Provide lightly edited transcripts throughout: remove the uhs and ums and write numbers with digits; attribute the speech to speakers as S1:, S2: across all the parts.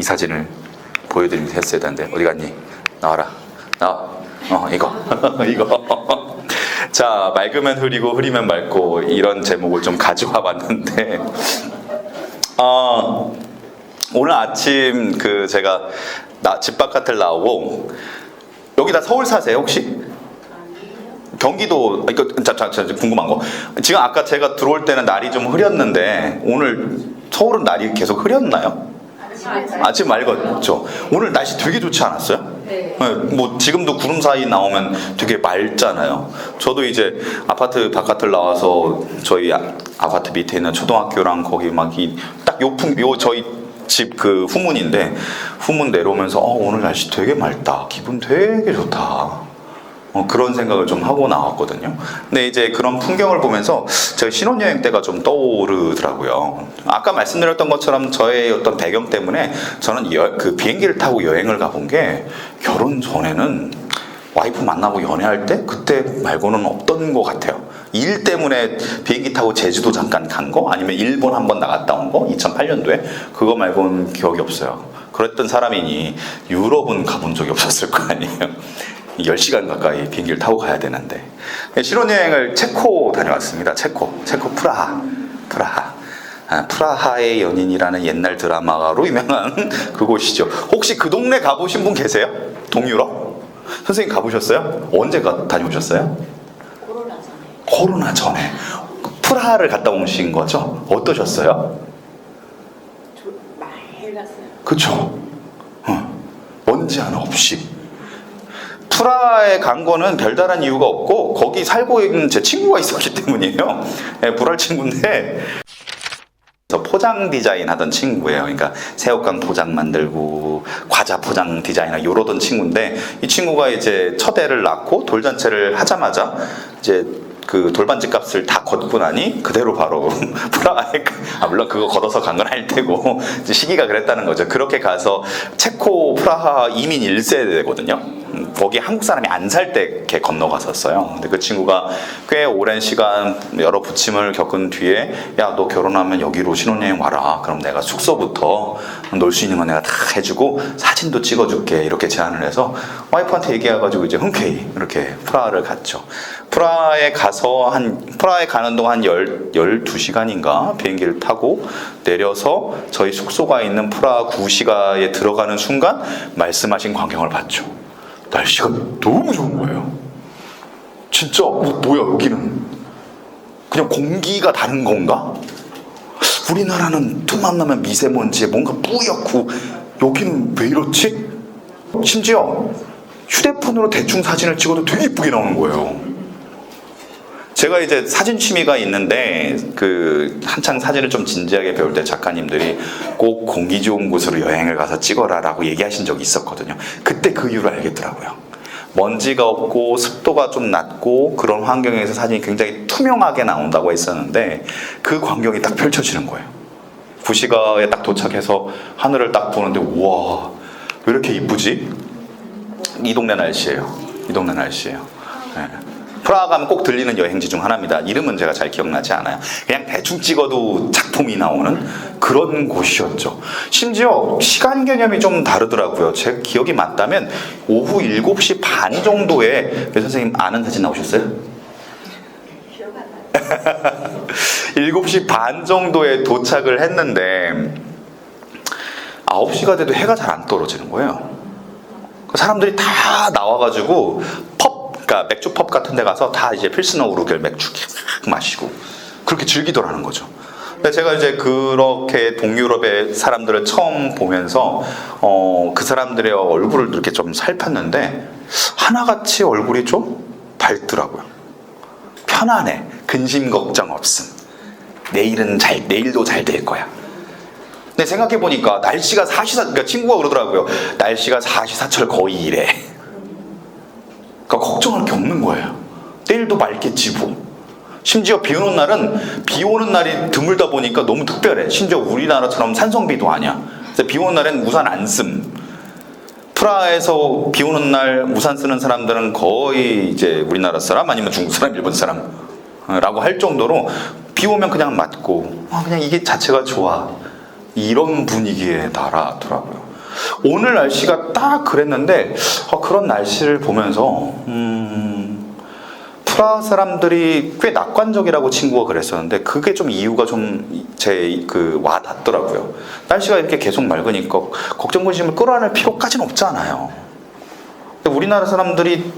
S1: 이 사진을 보여드리면 했어야 되는데 어디 갔니? 나와라. 나와. 이거. 이거. 자, 맑으면 흐리고 흐리면 맑고 이런 제목을 좀 가져와 봤는데 오늘 아침 제가 집 바깥을 나오고 여기 다 서울 사세요 혹시? 경기도 이거 궁금한 거 지금 아까 제가 들어올 때는 날이 좀 흐렸는데 오늘 서울은 날이 계속 흐렸나요? 아침 맑았죠. 오늘 날씨 되게 좋지 않았어요?
S2: 네.
S1: 뭐 지금도 구름 사이 나오면 되게 맑잖아요. 저도 이제 아파트 바깥을 나와서 저희 아파트 밑에 있는 초등학교랑 거기 막 요 저희 집 후문인데 후문 내려오면서 오늘 날씨 되게 맑다. 기분 되게 좋다. 그런 생각을 좀 하고 나왔거든요. 근데 이제 그런 풍경을 보면서 제가 신혼여행 때가 좀 떠오르더라고요. 아까 말씀드렸던 것처럼 저의 어떤 배경 때문에 저는 비행기를 타고 여행을 가본 게 결혼 전에는 와이프 만나고 연애할 때 그때 말고는 없던 것 같아요. 일 때문에 비행기 타고 제주도 잠깐 간 거 아니면 일본 한번 나갔다 온 거 2008년도에 그거 말고는 기억이 없어요. 그랬던 사람이니 유럽은 가본 적이 없었을 거 아니에요. 10시간 가까이 비행기를 타고 가야 되는데 신혼여행을 체코 다녀왔습니다. 체코 프라하. 프라하의 연인이라는 옛날 드라마로 유명한 그곳이죠. 혹시 그 동네 가보신 분 계세요? 동유럽? 선생님 가보셨어요? 언제 다녀오셨어요? 코로나 전에. 프라하를 갔다 오신 거죠? 어떠셨어요?
S2: 맑았어요.
S1: 그쵸? 먼지 하나 없이. 프라하에 간 거는 별다른 이유가 없고 거기 살고 있는 제 친구가 있었기 때문이에요. 불알 친구인데 포장 디자인 하던 친구예요. 그러니까 새우깡 포장 만들고 과자 포장 디자인하고 이러던 친구인데 이 친구가 이제 첫 애를 낳고 돌잔치를 하자마자 이제 돌반지 값을 다 걷고 나니 그대로 바로 프라하에 물론 그거 걷어서 간 건 아닐 테고 시기가 그랬다는 거죠. 그렇게 가서 체코 프라하 이민 1세대거든요. 거기 한국 사람이 안 살 때 이렇게 건너갔었어요. 근데 그 친구가 꽤 오랜 시간 여러 부침을 겪은 뒤에 야, 너 결혼하면 여기로 신혼여행 와라. 그럼 내가 숙소부터 놀 수 있는 건 내가 다 해주고 사진도 찍어줄게. 이렇게 제안을 해서 와이프한테 얘기해가지고 이제 흔쾌히 이렇게 프라하를 갔죠. 프라하에 가는 동안 12시간인가 비행기를 타고 내려서 저희 숙소가 있는 프라하 구시가에 들어가는 순간 말씀하신 광경을 봤죠. 날씨가 너무 좋은 거예요. 진짜 뭐야 여기는 그냥 공기가 다른 건가? 우리나라는 틈만 나면 미세먼지에 뭔가 뿌옇고 여기는 왜 이렇지? 심지어 휴대폰으로 대충 사진을 찍어도 되게 이쁘게 나오는 거예요. 제가 이제 사진 취미가 있는데 한창 사진을 좀 진지하게 배울 때 작가님들이 꼭 공기 좋은 곳으로 여행을 가서 찍어라라고 얘기하신 적이 있었거든요. 그때 그 이유를 알겠더라고요. 먼지가 없고 습도가 좀 낮고 그런 환경에서 사진이 굉장히 투명하게 나온다고 했었는데 그 광경이 딱 펼쳐지는 거예요. 구시가에 딱 도착해서 하늘을 딱 보는데 우와 왜 이렇게 이쁘지? 이 동네 날씨예요. 네. 프라하 가면 꼭 들리는 여행지 중 하나입니다. 이름은 제가 잘 기억나지 않아요. 그냥 대충 찍어도 작품이 나오는 그런 곳이었죠. 심지어 시간 개념이 좀 다르더라고요. 제 기억이 맞다면 오후 7시 반 정도에 선생님 아는 사진 나오셨어요?
S2: 기억 안 나요.
S1: 7시 반 정도에 도착을 했는데 9시가 돼도 해가 잘 안 떨어지는 거예요. 사람들이 다 나와가지고 그러니까 맥주 펍 같은 데 가서 다 이제 필스너 우르겔 맥주 마시고 그렇게 즐기더라는 거죠. 근데 제가 이제 그렇게 동유럽의 사람들을 처음 보면서 그 사람들의 얼굴을 이렇게 좀 살폈는데 하나같이 얼굴이 좀 밝더라고요. 편안해. 근심 걱정 없음. 내일도 잘 될 거야. 근데 생각해보니까 날씨가 그러니까 친구가 그러더라고요. 날씨가 사시사철 거의 이래. 그러니까 걱정할 게 없는 거예요. 내일도 맑겠지 뭐. 심지어 비 오는 날이 드물다 보니까 너무 특별해. 심지어 우리나라처럼 산성비도 아니야. 그래서 비 오는 날엔 우산 안 씀. 프라하에서 비 오는 날 우산 쓰는 사람들은 거의 이제 우리나라 사람 아니면 중국 사람, 일본 사람라고 할 정도로 비 오면 그냥 맞고 그냥 이게 자체가 좋아. 이런 분위기에 달하더라고요. 오늘 날씨가 딱 그랬는데 그런 날씨를 보면서 프라하 사람들이 꽤 낙관적이라고 친구가 그랬었는데 그게 좀 이유가 좀 제 와 닿더라고요. 날씨가 이렇게 계속 맑으니까 걱정 근심을 끌어안을 필요까지는 없잖아요. 근데 우리나라 사람들이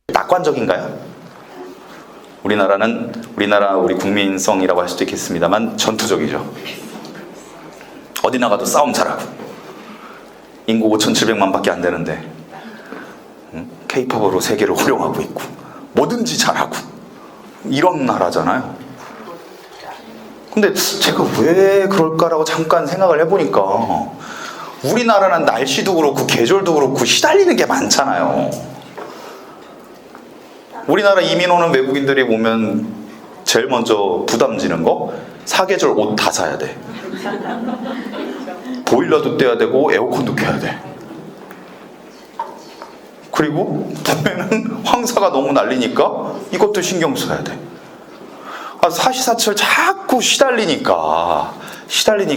S1: 낙관적인가요? 우리 국민성이라고 할 수도 있겠습니다만 전투적이죠. 어디 나가도 싸움 잘하고 인구 5,700만 밖에 안 되는데 K-팝으로 세계를 호령하고 있고 뭐든지 잘하고 이런 나라잖아요. 근데 제가 왜 그럴까라고 잠깐 생각을 해보니까 우리나라는 날씨도 그렇고 계절도 그렇고 시달리는 게 많잖아요. 우리나라 이민 오는 외국인들이 보면 제일 먼저 부담지는 거 사계절 옷 다 사야 돼. 보일러도 떼야 되고 에어컨도 켜야 돼. 그리고 봄에는 황사가 너무 날리니까 이것도 신경 써야 돼. 사시사철 자꾸 시달리니까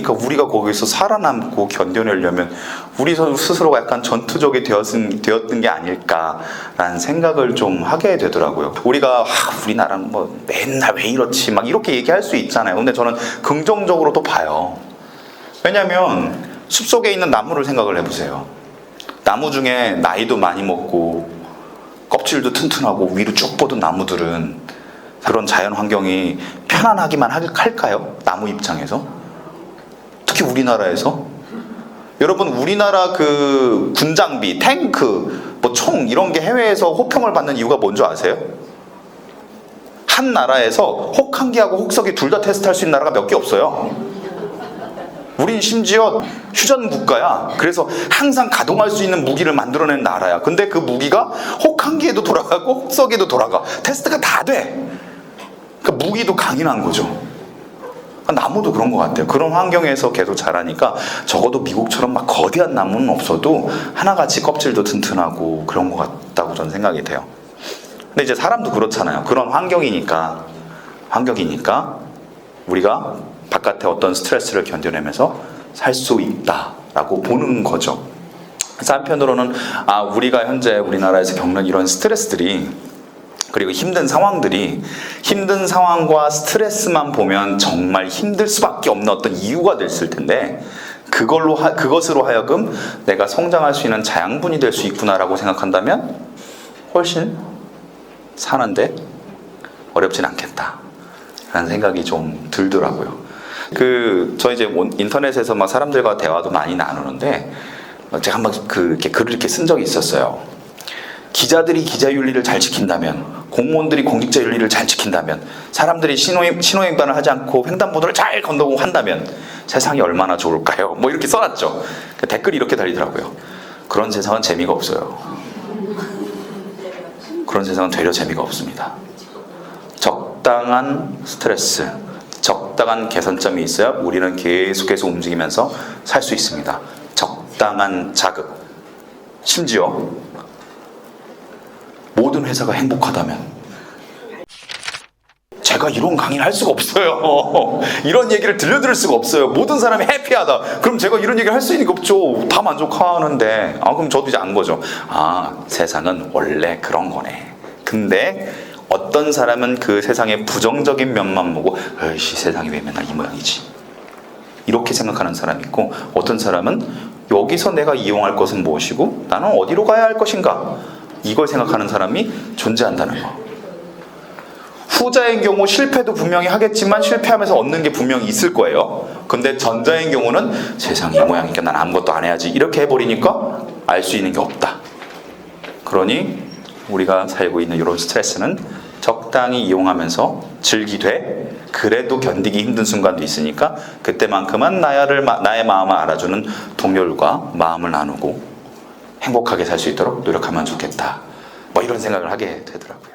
S1: 우리가 거기서 살아남고 견뎌내려면 우리 스스로가 약간 전투적이 되었던 게 아닐까라는 생각을 좀 하게 되더라고요. 우리가 우리나라는 뭐 맨날 왜 이렇지 막 이렇게 얘기할 수 있잖아요. 근데 저는 긍정적으로 또 봐요. 왜냐하면 숲속에 있는 나무를 생각을 해보세요. 나무 중에 나이도 많이 먹고 껍질도 튼튼하고 위로 쭉 뻗은 나무들은 그런 자연 환경이 편안하기만 할까요? 나무 입장에서? 특히 우리나라에서? 여러분 우리나라 그 군장비, 탱크, 뭐 총 이런 게 해외에서 호평을 받는 이유가 뭔지 아세요? 한 나라에서 혹한기하고 혹석이 둘 다 테스트할 수 있는 나라가 몇 개 없어요. 우린 심지어 휴전 국가야. 그래서 항상 가동할 수 있는 무기를 만들어낸 나라야. 근데 그 무기가 혹한기에도 돌아가고 혹석에도 돌아가. 테스트가 다 돼. 그러니까 무기도 강인한 거죠. 나무도 그런 것 같아요. 그런 환경에서 계속 자라니까 적어도 미국처럼 막 거대한 나무는 없어도 하나같이 껍질도 튼튼하고 그런 것 같다고 저는 생각이 돼요. 근데 이제 사람도 그렇잖아요. 그런 환경이니까 우리가 바깥에 어떤 스트레스를 견뎌내면서 살 수 있다라고 보는 거죠. 그래서 한편으로는 우리가 현재 우리나라에서 겪는 이런 스트레스들이 그리고 힘든 상황과 스트레스만 보면 정말 힘들 수밖에 없는 어떤 이유가 됐을 텐데 그것으로 하여금 내가 성장할 수 있는 자양분이 될 수 있구나라고 생각한다면 훨씬 사는데 어렵진 않겠다라는 생각이 좀 들더라고요. 저 이제 인터넷에서 막 사람들과 대화도 많이 나누는데 제가 한번 이렇게 글을 이렇게 쓴 적이 있었어요. 기자들이 기자윤리를 잘 지킨다면, 공무원들이 공직자윤리를 잘 지킨다면, 사람들이 신호행반을 하지 않고 횡단보도를 잘 건너고 한다면 세상이 얼마나 좋을까요? 뭐 이렇게 써놨죠. 댓글이 이렇게 달리더라고요. 그런 세상은 재미가 없어요. 그런 세상은 되려 재미가 없습니다. 적당한 스트레스, 적당한 개선점이 있어야 우리는 계속해서 움직이면서 살 수 있습니다. 적당한 자극, 심지어 모든 회사가 행복하다면 제가 이런 강의를 할 수가 없어요. 이런 얘기를 들려드릴 수가 없어요. 모든 사람이 해피하다. 그럼 제가 이런 얘기를 할 수 있는 게 없죠. 다 만족하는데 그럼 저도 이제 안 거죠. 세상은 원래 그런 거네. 근데 어떤 사람은 그 세상의 부정적인 면만 보고 에이씨 세상이 왜 맨날 이 모양이지 이렇게 생각하는 사람이 있고, 어떤 사람은 여기서 내가 이용할 것은 무엇이고 나는 어디로 가야 할 것인가 이걸 생각하는 사람이 존재한다는 거. 후자의 경우 실패도 분명히 하겠지만 실패하면서 얻는 게 분명히 있을 거예요. 근데 전자의 경우는 세상이 이 모양이니까 난 아무것도 안 해야지 이렇게 해버리니까 알 수 있는 게 없다. 그러니 우리가 살고 있는 이런 스트레스는 적당히 이용하면서 즐기되 그래도 견디기 힘든 순간도 있으니까 그때만큼은 나의 마음을 알아주는 동료들과 마음을 나누고 행복하게 살 수 있도록 노력하면 좋겠다. 뭐 이런 생각을 하게 되더라고요.